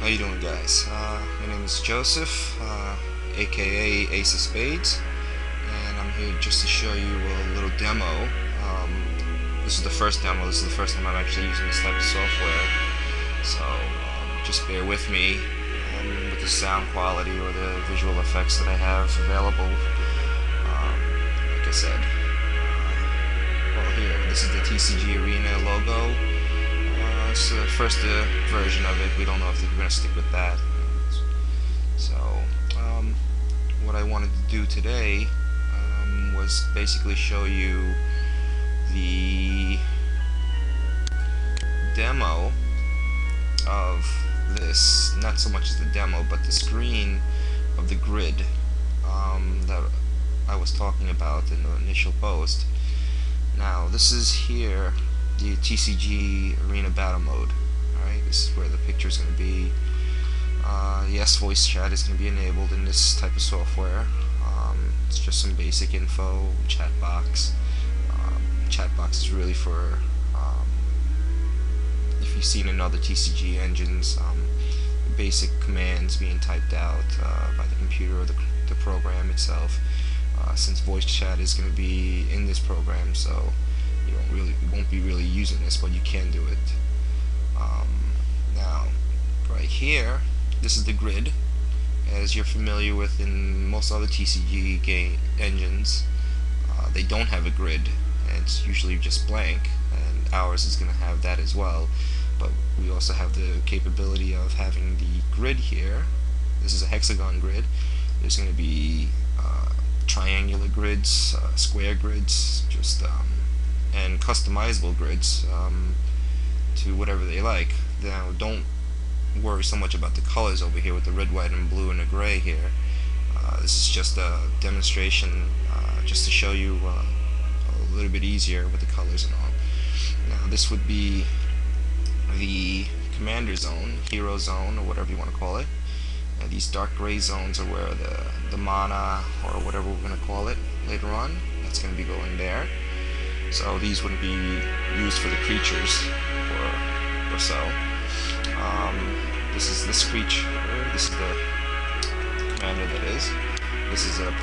How you doing, guys? My name is Joseph, aka Ace of Spades, and I'm here just to show you a little demo. This is the first demo. This is the first time I'm actually using this type of software, so just bear with me with the sound quality or the visual effects that I have available. Like I said, well, here, this is the TCG Arena logo. It's the first version of it. We don't know if we're going to stick with that. So, what I wanted to do today was basically show you the demo of this. Not so much as the demo, but the screen of the grid that I was talking about in the initial post. Now, this is here the TCG Arena Battle Mode. Alright, this is where the picture is going to be. Yes, voice chat is going to be enabled in this type of software. It's just some basic info, chat box. Chat box is really for if you've seen in other TCG engines, basic commands being typed out by the computer or the program itself. Since voice chat is going to be in this program, so you won't be really using this, but you can do it. Now, right here, this is the grid, as you're familiar with in most other TCG game engines. They don't have a grid, and it's usually just blank, and ours is going to have that as well. But we also have the capability of having the grid here. This is a hexagon grid. There's going to be triangular grids, square grids, just and customizable grids to whatever they like. Now, don't worry so much about the colors over here with the red, white, and blue, and the gray here. This is just a demonstration, just to show you a little bit easier with the colors and all. Now, this would be the commander zone, hero zone, or whatever you want to call it. These dark gray zones are where the mana, or whatever we're going to call it later on, that's going to be going there. So these wouldn't be used for the creatures or so. This is this creature. This is the commander, that is. This is a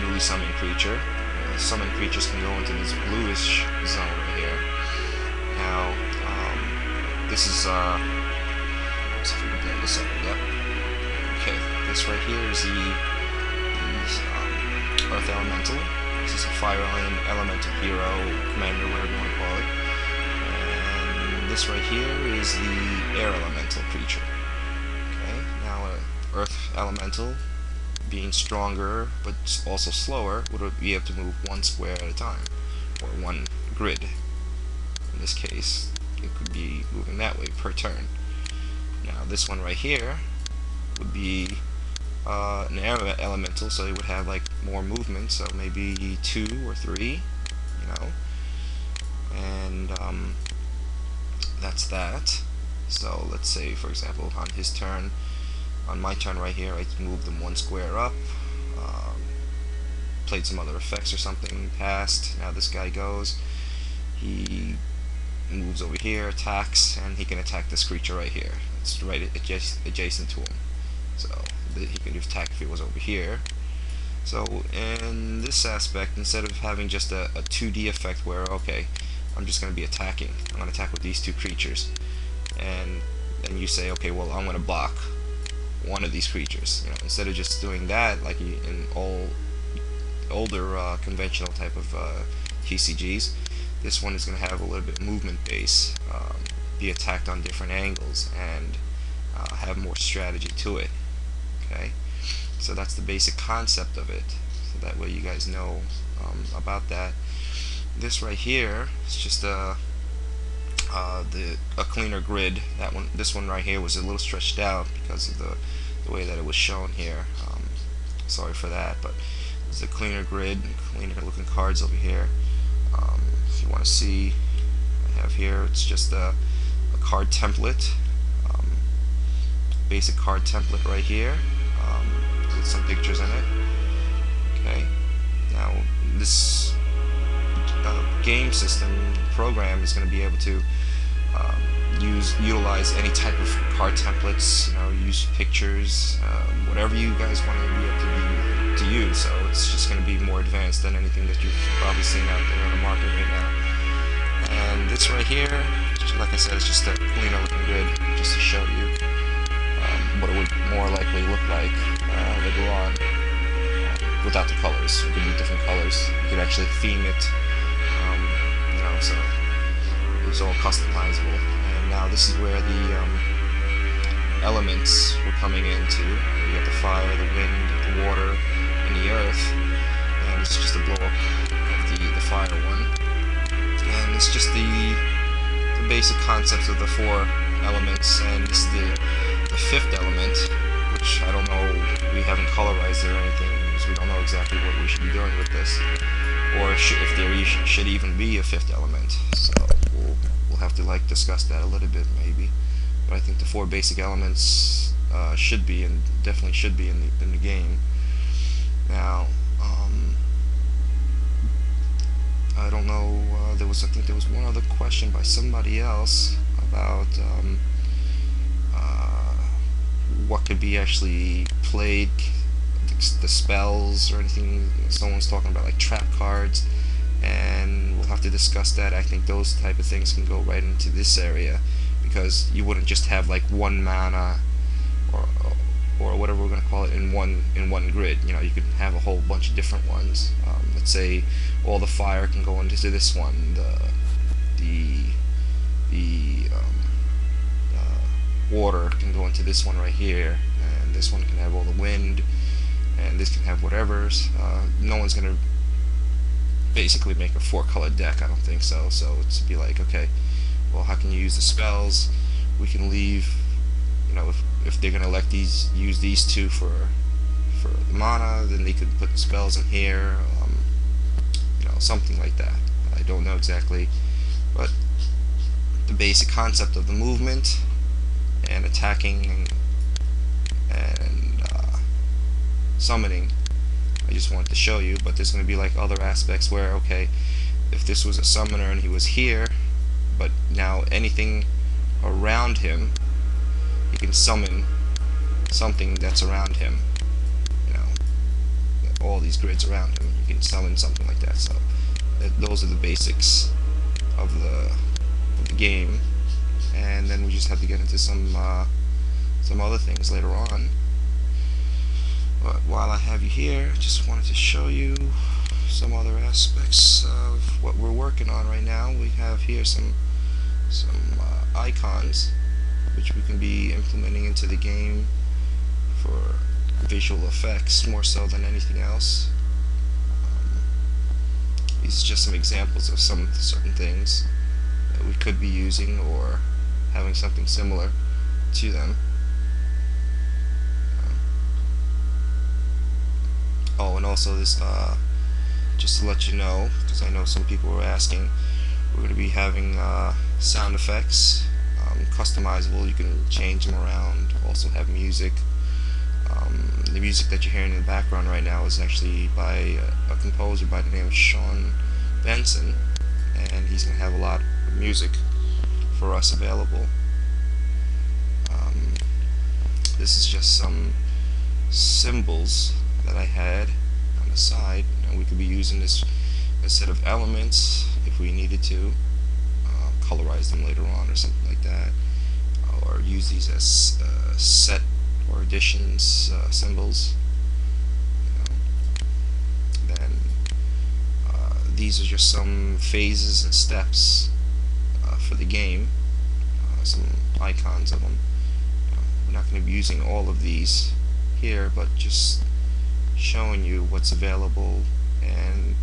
newly summoned creature. Summoned creatures can go into this bluish zone right here. Now, this is let's see if we can blow this up. Yep. Okay, this right here is the Earth Elemental. This is a Fire Elemental hero, commander, whatever you want to call it. And this right here is the Air Elemental creature. Okay, now Earth Elemental, being stronger but also slower, would be able to move one square at a time, or one grid. In this case, it could be moving that way per turn. Now, this one right here would be an air elemental, so it would have like more movement, so maybe 2 or 3, you know, and that's that. So let's say, for example, on his turn, on my turn right here, I moved them one square up, played some other effects or something, passed. Now this guy goes, he moves over here, attacks, and he can attack this creature right here. It's right adjacent to him. So he could attack if it was over here. So in this aspect, instead of having just a 2D effect where, okay, I'm just going to be attacking, I'm going to attack with these two creatures, and then you say, okay, well, I'm going to block one of these creatures. You know, instead of just doing that like in older conventional type of TCGs, this one is going to have a little bit movement base, be attacked on different angles, and have more strategy to it. Okay, so that's the basic concept of it, so that way you guys know about that. This right here is just a cleaner grid. This one right here was a little stretched out because of the way that it was shown here. Sorry for that, but it's a cleaner grid, cleaner looking cards over here. If you want to see, I have here, it's just a card template, basic card template right here, with some pictures in it. Okay, now this game system program is going to be able to utilize any type of card templates, use pictures, whatever you guys want to be able to use. So it's just going to be more advanced than anything that you've probably seen out there on the market right now. And this right here, like I said, it's just a cleaner looking grid, just to show you what it would more likely look like later on without the colors. It could be different colors. You could actually theme it, so it's all customizable. And now this is where the elements were coming into. You got the fire, the wind, the water, and the earth. And it's just a blow up of the fire one. And it's just the basic concepts of the 4 elements. And this is the 5th element, which I don't know, we haven't colorized it or anything, because we don't know exactly what we should be doing with this, or if there should even be a 5th element. So we'll have to discuss that a little bit maybe. But I think the 4 basic elements should be, and definitely should be in the game. Now, I don't know. I think there was one other question by somebody else about what could be actually played, the spells or anything. Someone's talking about like trap cards, and we'll have to discuss that. I think those type of things can go right into this area, because you wouldn't just have like 1 mana or whatever we're going to call it in one grid. You could have a whole bunch of different ones. Let's say all the fire can go into this one, the water can go into this one right here, and this one can have all the wind, and this can have whatever's. No one's gonna basically make a 4-color deck, I don't think so. So it's be like, okay, well, how can you use the spells? We can leave, if they're gonna use these 2 for the mana, then they could put the spells in here, something like that. I don't know exactly, but the basic concept of the movement and attacking and summoning, I just wanted to show you. But there's going to be like other aspects where, okay, if this was a summoner and he was here, but now anything around him, he can summon something that's around him. All these grids around him, you can summon something like that. So those are the basics of the game. And then we just have to get into some other things later on. But while I have you here, I just wanted to show you some other aspects of what we're working on right now. We have here some icons which we can be implementing into the game for visual effects more so than anything else. These are just some examples of some certain things that we could be using or having something similar to them. Oh, and also this, just to let you know, because I know some people were asking, we're going to be having sound effects, customizable. You can change them around. Also have music. The music that you're hearing in the background right now is actually by a composer by the name of Sean Benson, and he's going to have a lot of music for us available. This is just some symbols that I had on the side, and we could be using this instead of elements if we needed to, colorize them later on or something like that, or use these as set or additions symbols. Then these are just some phases and steps for the game, some icons of them. We're not going to be using all of these here, but just showing you what's available, and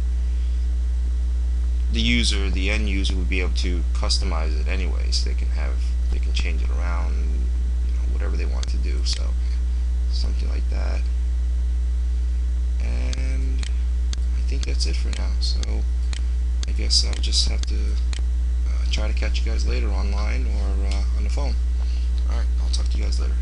the end user would be able to customize it anyways. They can change it around, whatever they want to do. So something like that. And I think that's it for now. So I guess I'll just have to try to catch you guys later online or on the phone. Alright, I'll talk to you guys later.